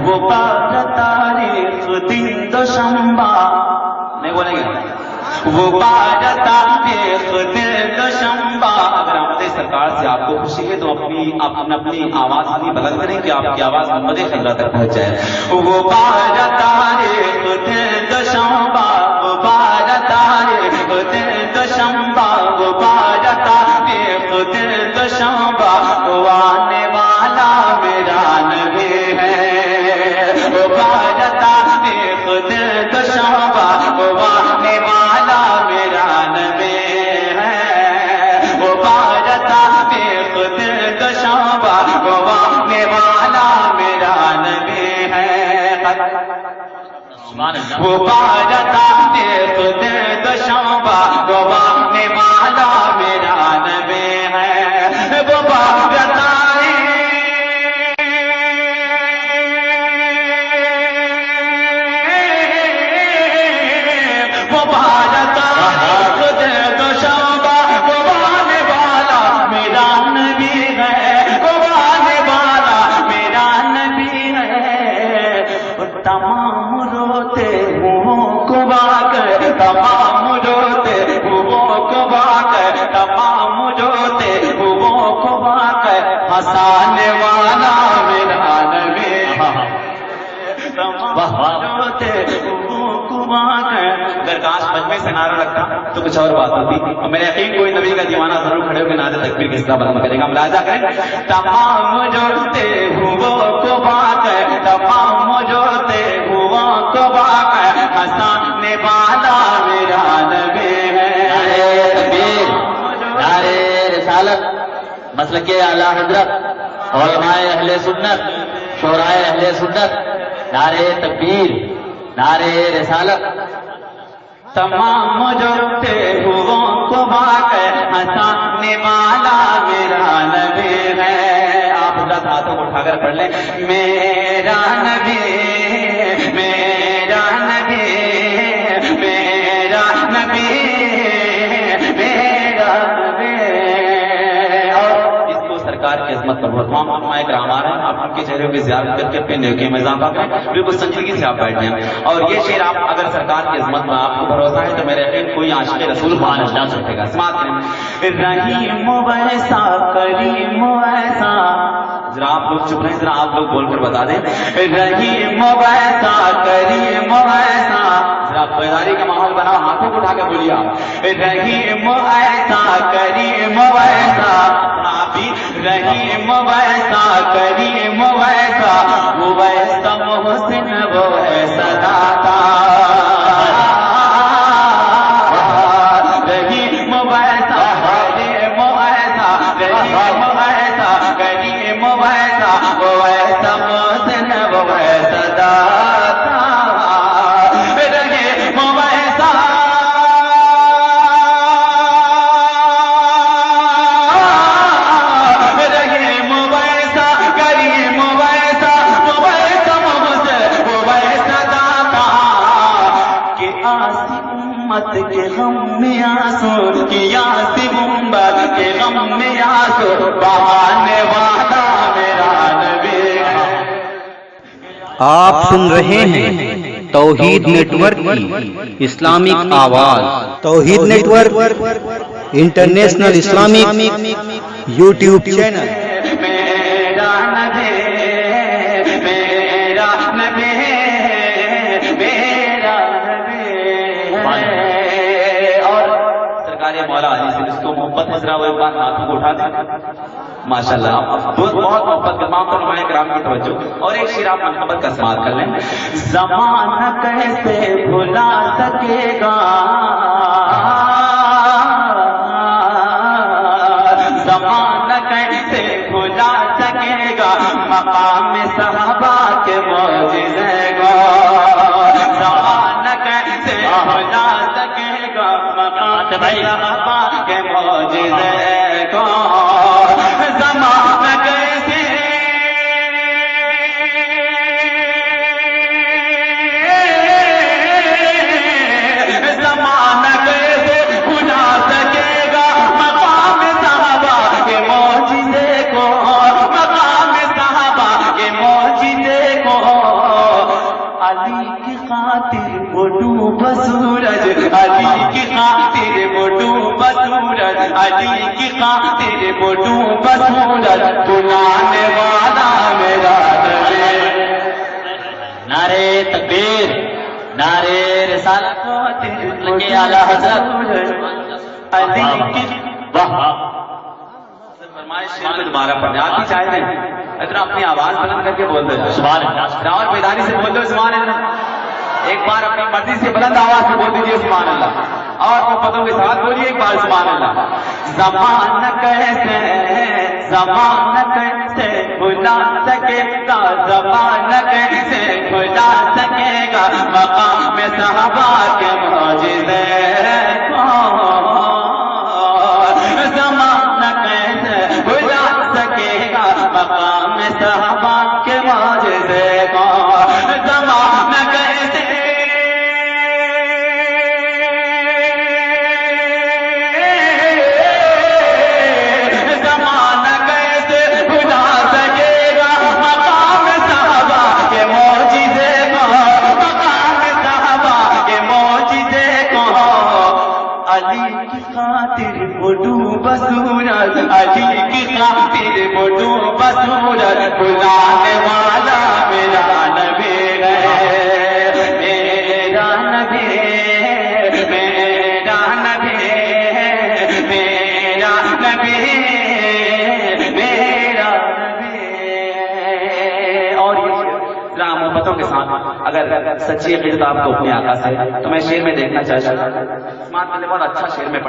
وہ بار تاریخ دن دوشنبہ نہیں بولیں گے وہ بار تاریخ دن دوشنبہ. اگر آمد سرکار سے آپ کو خوشی ہے تو اپنی آواز بھی بلند کریں کہ آپ کی آواز محمد خضرا تک پہنچ جائے. وہ بار تاریخ دن دوشنبہ وہ بار تاریخ دن دوشنبہ وہ بار تاریخ دن دوشنبہ وہ آنے والا میرا نبی ہے. وہ بار تاریخ دن دوشنبہ وہ آنے والا میرا نبی ہے. وہ بار تاریخ دن دوشنبہ وہ آنے والا میرا نبی ہے. وہ بار تاریخ دن دوشنبہ وہ آنے والا میرا نبی ہے. وہ بار ہنسانے والا میرا نبی اگر کاش مجمع سے نعرہ رکھتا تو کچھ اور بات ہوتی. اور میرے یقین کوئی نبی کا دیوانہ ضرور کھڑے ہو کے نعرہ تکبیر کس طرح بلند کرے گا. ملاحظہ کریں تمام جوڑتے ہوا کو بات ہے تمام جوڑتے ہوا کو بات ہے ہنسانے والا میرا نبی ہے. نعرے رسالت مسلک اعلیٰ حضرت علماء اہل سنت شورائے اہل سنت نعرے تکبیر نعرے رسالت. تمام جوڑتے ہوا کو بات ہے ہنسانے والا میرا نبی ہے. آپ حضرت ہاتھوں کو اٹھا کر پڑھ لیں میرا نبی میرا نبی میرا نبی میرا نبی. اور اس کو سرکار کی عظمت پر بہت تمام علماء کرام آ رہے ہیں. آپ ان کے چہروں کی زیارت کر کے اپنے نیکی میں اضافہ کریں. بالکل سنجیدگی سے آپ بیٹھ جائیں. اور یہ شعر آپ اگر سرکار کی عظمت میں آپ کو بھروسہ ہے تو میرے یقین کوئی عاشق رسول خان اجلان سکتے گا. سماعت کریں رحیم ویسا کریم ویسا. ذرا آپ لوگ چپ رہیں ذرا آپ لوگ بول کر بتا دیں رحیم ویسا کریم ویسا. ذرا بیداری کا ماحول بناؤ ہاتھوں کو اٹھا کے بولیے آپ رحیم ایسا کریم ویسا. رحیم ویسا کریم ویسا وہ ویسا محسن وہ ویسا داتا. رحیم ویسا کریم ویسا رحیم ویسا کریم ویسا وہ ویسا محسن وہ ویسا داتا. رحیم ویسا کے غم میں آنسو کیا سمبر کے غم میں آنسو بہانے والا میرا نبی. آپ سن رہے ہیں توحید نیٹ ورک کی اسلامک آواز. Tawheed network international Islamic YouTube channel. میرا نبی میرا نبی میرا نبی. مولا علی سے جس کو محبت ہے ذرا وہ ایک بار ہاتھوں کو اٹھا دیں. ماشاءاللہ بہت محبت تمام علماء کرام کی توجہ. اور ایک شعر آپ محبت کا سماعت کر لیں زمانہ کیسے بھلا سکے گا زمانہ کیسے بھلا سکے گا مقام صحابہ کے معجزے کو. زمانہ کیسے بھلا سکے گا مقام صحابہ کے معجزے کو. زمانہ کیسے زمانہ کیسے بھلا سکے گا مقام صحابہ کے معجزے کو. مقام صحابہ کے معجزے کو علی کی خاطر وہ ڈوبا سورج، علی کی خاطر وہ ڈوبا سورج، علی کی خاطر وہ ڈوبا سورج، بلانے والا میرا نبی۔ نعرے تکبیر، نعرے رسالت، لگے اعلیٰ حضرت علی کی واہ فرمائش شیر میں دوبارہ پڑھنے آپ ہی چاہے نہیں اتنا اپنی آواز بلند کر کے بول دو، سبحان اللہ، راوت بیداری سے بول دو سبحان اللہ، ایک بار اپنی مرضی سے بلند آواز سے بول دیجیے سبحان اللہ، اور محبتوں کے ساتھ بولیے ایک بار سبحان اللہ۔ زمانہ کیسے زمانہ کیسے بھلا سکے گا، زمانہ کیسے بھلا سکے گا مقام صحابہ کے معجزے کو، زمانہ کیسے بھلا سکے گا مقام صحابہ کے معجزے کو، زمانہ کیسے زمانہ کیسے بھلا سکے گا مقام صحابہ کے معجزے کو، مقام صحابہ کے معجزے کو، علی کی خاطر وہ ڈوبا سورج، علی کی خاطر وہ ڈوبا سورج، بلانے والا میرا نبی ہے، میرا نبی، میرا نبی، میرا نبی، میرا نبی۔ اور یہ ذرا محبتوں کے ساتھ اگر سچی عقیدت آپ کو اپنے آقا سے تو میں شعر میں دیکھنا چاہتا ہوں، بہت اچھا شعر میں